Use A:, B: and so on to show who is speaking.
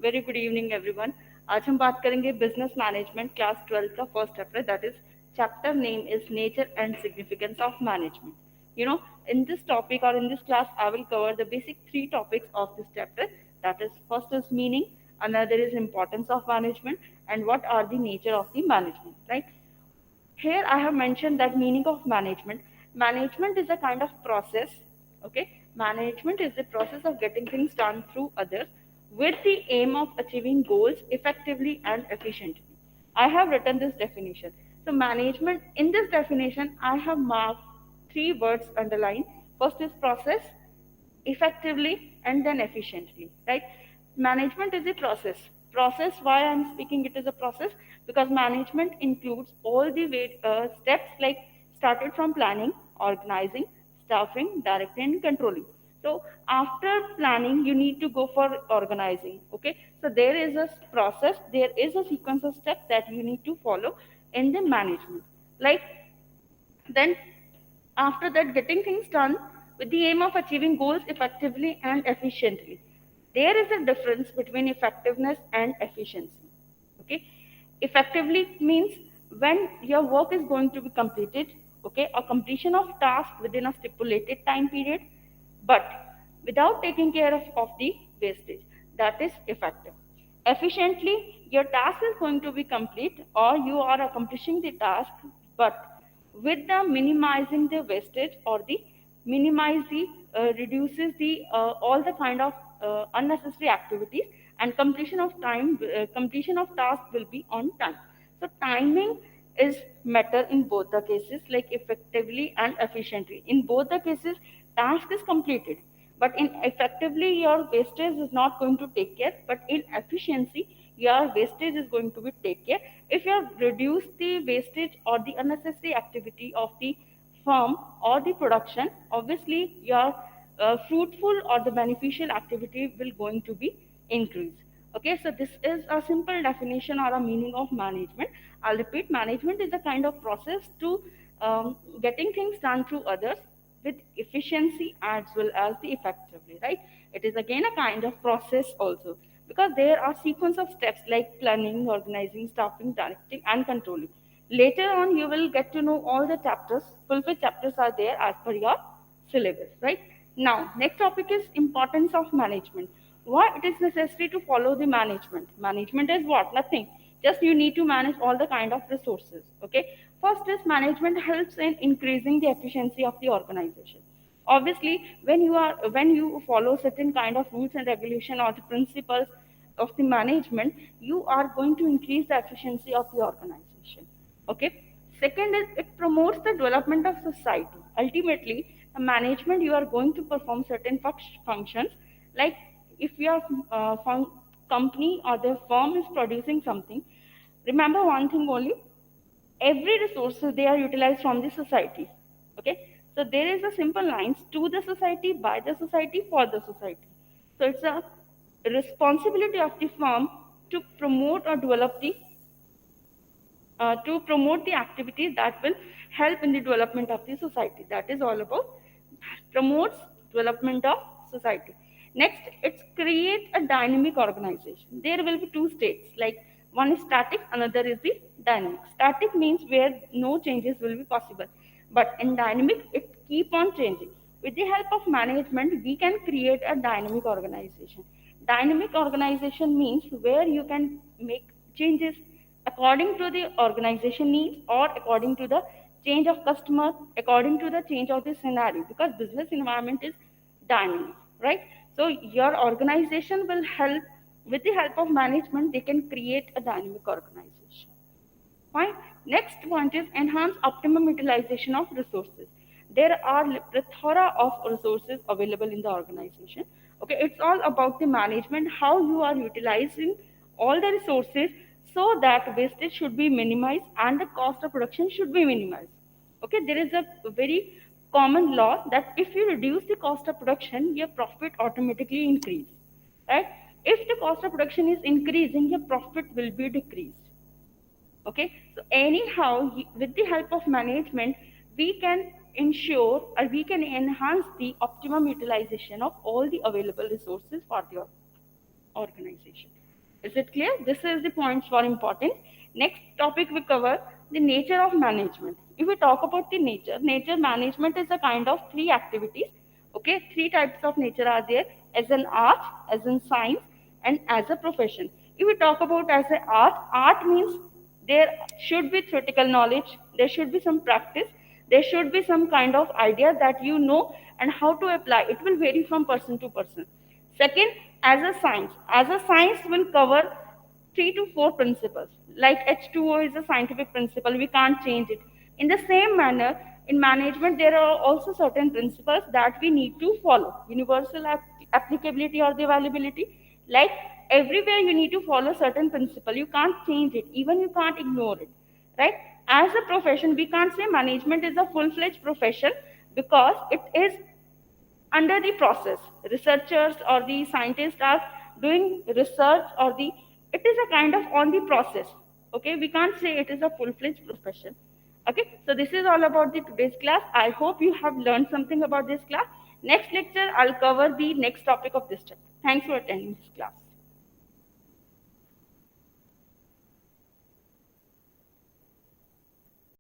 A: Very good evening everyone. आज हम बात करेंगे बिजनेस मैनेजमेंट क्लास 12 का first chapter, that is chapter name is nature and significance of management. In this topic or in this class, I will cover the basic three topics of this chapter. That is, first is meaning, another is importance of management, and what are the nature of the management. Right? Here I have mentioned that meaning of management. Management is a kind of process. Okay, management is the process of getting things done through others with the aim of achieving goals effectively and efficiently. I have written this definition. So management, in this definition I have marked three words underlined. First is process, effectively, and then efficiently, right? Management is a process. Why I'm speaking it is a process? Because management includes all the steps, like started from planning, organizing, staffing, directing, and controlling. So after planning you need to go for organizing. Okay, so there is a process, there is a sequence of steps that you need to follow in the management. Like, then after that, getting things done with the aim of achieving goals effectively and efficiently. There is a difference between effectiveness and efficiency. Okay, effectively means when your work is going to be completed, okay, a completion of task within a stipulated time period, but without taking care of the wastage. That is effective. Efficiently, your task is going to be complete, or you are accomplishing the task, but with the minimizing the wastage, or the minimize the reduces the all the kind of unnecessary activities, and completion of task will be on time. So timing is matter in both the cases, like effectively and efficiently. In both the cases, task is completed, but in effectively your wastage is not going to take care, but in efficiency your wastage is going to be take care. If you have reduced the wastage or the unnecessary activity of the firm or the production, obviously your fruitful or the beneficial activity will going to be increased. Okay, so this is a simple definition or a meaning of management. I'll repeat: management is a kind of process to getting things done through others with efficiency as well as the effectively, right? It is again a kind of process also, because there are sequence of steps like planning, organizing, staffing, directing, and controlling. Later on you will get to know all the chapters, fulfilled chapters are there as per your syllabus, right? Now, next topic is importance of management. Why it is necessary to follow the management? Management is what? Nothing. Just you need to manage all the kind of resources. Okay. First is management helps in increasing the efficiency of the organization. Obviously, when you follow certain kind of rules and regulation or the principles of the management, you are going to increase the efficiency of the organization. Okay. Second is it promotes the development of society. Ultimately, the management, you are going to perform certain functions, like if your company or the firm is producing something, remember one thing only: every resources they are utilized from the society. Okay, so there is a simple lines: to the society, by the society, for the society. So it's a responsibility of the firm to promote the activities that will help in the development of the society. That is all about promotes development of society. Next, it's create a dynamic organization. There will be two states, like one is static, another is the dynamic. Static means where no changes will be possible, but in dynamic it keep on changing. With the help of management, we can create a dynamic organization. Dynamic organization means where you can make changes according to the organization needs, or according to the change of customer, according to the change of the scenario, because business environment is dynamic, right? So your organization will help, with the help of management they can create a dynamic organization. Fine. Next point is enhance optimum utilization of resources. There are plethora of resources available in the organization. Okay, it's all about the management, how you are utilizing all the resources so that wastage should be minimized and the cost of production should be minimized. Okay, there is a very common law that if you reduce the cost of production, your profit automatically increase. Right? If the cost of production is increasing, your profit will be decreased. Okay, so anyhow, with the help of management, we can ensure or we can enhance the optimum utilization of all the available resources for the organization. Is it clear? This is the points for important. Next topic we cover the nature of management. If we talk about the nature management is a kind of three activities. Okay, three types of nature are there: as an art, as in science, and as a profession. If we talk about as an art means there should be theoretical knowledge, there should be some practice, there should be some kind of idea that you know and how to apply. It will vary from person to person. Second, as a science will cover three to four principles. Like H2O is a scientific principle, we can't change it. In the same manner, in management, there are also certain principles that we need to follow. Universal applicability or the availability. Like everywhere you need to follow certain principle. You can't change it, even you can't ignore it. Right? As a profession, we can't say management is a full-fledged profession because it is under the process. Researchers or the scientists are doing research or the it is a kind of on the process. Okay, we can't say it is a full-fledged profession. Okay, so this is all about the today's class. I hope you have learned something about this class. Next lecture I'll cover the next topic of this chapter. Thanks for attending this class.